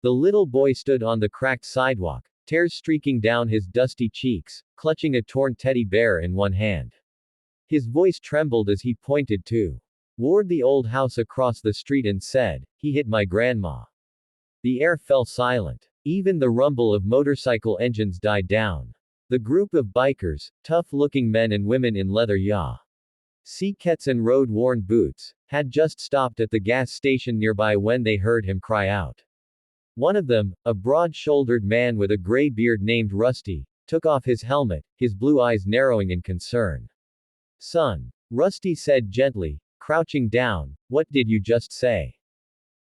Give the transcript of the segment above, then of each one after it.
The little boy stood on the cracked sidewalk, tears streaking down his dusty cheeks, clutching a torn teddy bear in one hand. His voice trembled as he pointed toward the old house across the street and said, "He hit my grandma." The air fell silent. Even the rumble of motorcycle engines died down. The group of bikers, tough-looking men and women in leather jackets and road-worn boots, had just stopped at the gas station nearby when they heard him cry out. One of them, a broad-shouldered man with a gray beard named Rusty, took off his helmet, his blue eyes narrowing in concern. "Son," Rusty said gently, crouching down, "what did you just say?"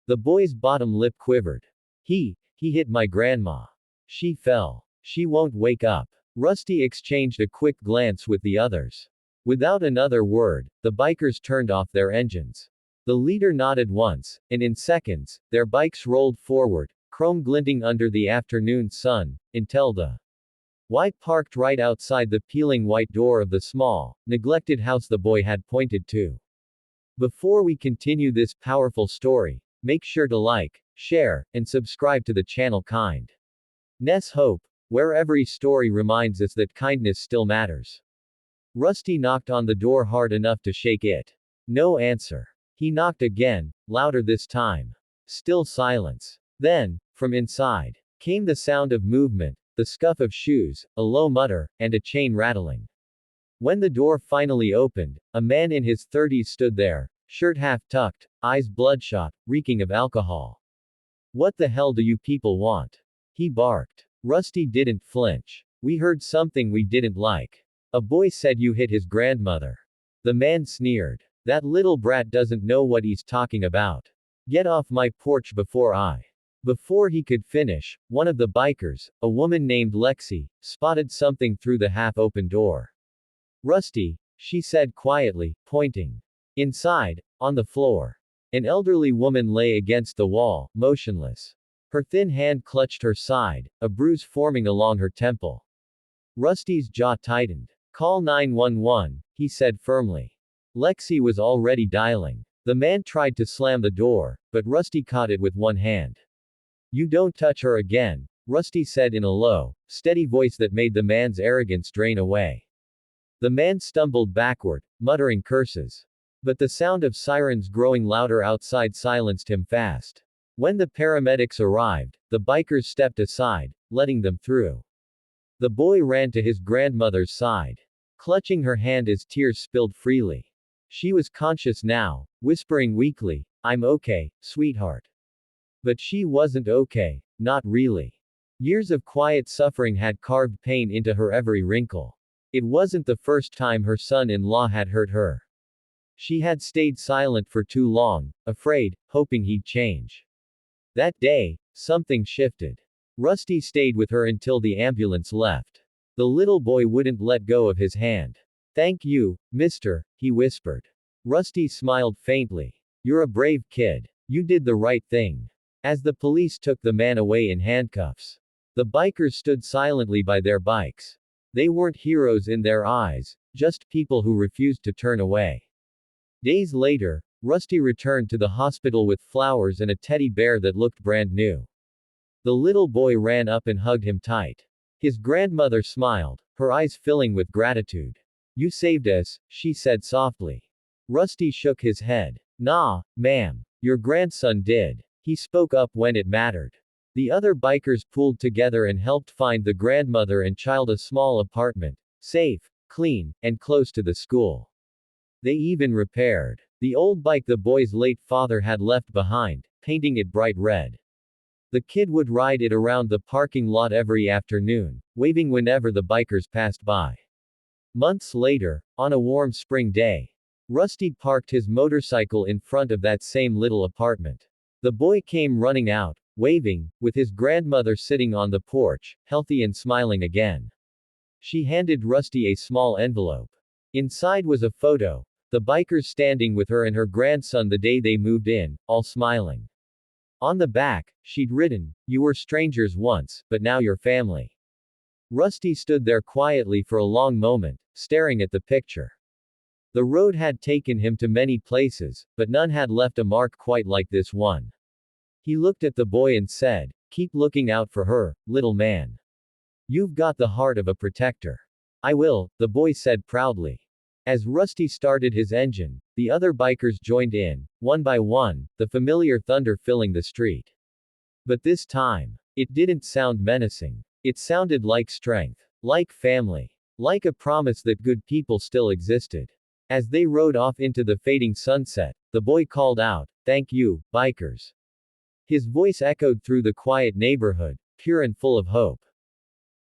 The boy's bottom lip quivered. He hit my grandma. She fell. She won't wake up." Rusty exchanged a quick glance with the others. Without another word, the bikers turned off their engines. The leader nodded once, and in seconds, their bikes rolled forward, chrome glinting under the afternoon sun, until the white parked right outside the peeling white door of the small, neglected house the boy had pointed to. Before we continue this powerful story, make sure to like, share, and subscribe to the channel. Kindness Hope, where every story reminds us that kindness still matters. Rusty knocked on the door hard enough to shake it. No answer. He knocked again, louder this time. Still silence. Then, from inside, came the sound of movement, the scuff of shoes, a low mutter, and a chain rattling. When the door finally opened, a man in his 30s stood there, shirt half tucked, eyes bloodshot, reeking of alcohol. "What the hell do you people want?" he barked. Rusty didn't flinch. "We heard something we didn't like. A boy said you hit his grandmother." The man sneered. "That little brat doesn't know what he's talking about. Get off my porch Before he could finish, one of the bikers, a woman named Lexi, spotted something through the half-open door. "Rusty," she said quietly, pointing. Inside, on the floor, an elderly woman lay against the wall, motionless. Her thin hand clutched her side, a bruise forming along her temple. Rusty's jaw tightened. "Call 911, he said firmly. Lexi was already dialing. The man tried to slam the door, but Rusty caught it with one hand. "You don't touch her again," Rusty said in a low, steady voice that made the man's arrogance drain away. The man stumbled backward, muttering curses. But the sound of sirens growing louder outside silenced him fast. When the paramedics arrived, the bikers stepped aside, letting them through. The boy ran to his grandmother's side, clutching her hand as tears spilled freely. She was conscious now, whispering weakly, "I'm okay, sweetheart." But she wasn't okay, not really. Years of quiet suffering had carved pain into her every wrinkle. It wasn't the first time her son-in-law had hurt her. She had stayed silent for too long, afraid, hoping he'd change. That day, something shifted. Rusty stayed with her until the ambulance left. The little boy wouldn't let go of his hand. "Thank you, mister," he whispered. Rusty smiled faintly. "You're a brave kid. You did the right thing." As the police took the man away in handcuffs, the bikers stood silently by their bikes. They weren't heroes in their eyes, just people who refused to turn away. Days later, Rusty returned to the hospital with flowers and a teddy bear that looked brand new. The little boy ran up and hugged him tight. His grandmother smiled, her eyes filling with gratitude. "You saved us," she said softly. Rusty shook his head. "Nah, ma'am. Your grandson did. He spoke up when it mattered." The other bikers pooled together and helped find the grandmother and child a small apartment, safe, clean, and close to the school. They even repaired the old bike the boy's late father had left behind, painting it bright red. The kid would ride it around the parking lot every afternoon, waving whenever the bikers passed by. Months later, on a warm spring day, Rusty parked his motorcycle in front of that same little apartment. The boy came running out, waving, with his grandmother sitting on the porch, healthy and smiling again. She handed Rusty a small envelope. Inside was a photo, the bikers standing with her and her grandson the day they moved in, all smiling. On the back, she'd written, "You were strangers once, but now you're family." Rusty stood there quietly for a long moment, staring at the picture. The road had taken him to many places, but none had left a mark quite like this one. He looked at the boy and said, Keep looking out for her, little man. You've got the heart of a protector. I will, the boy said proudly. As Rusty started his engine, the other bikers joined in, one by one, the familiar thunder filling the street. But this time, it didn't sound menacing. It sounded like strength. Like family. Like a promise that good people still existed. As they rode off into the fading sunset, the boy called out, "Thank you, bikers." His voice echoed through the quiet neighborhood, pure and full of hope.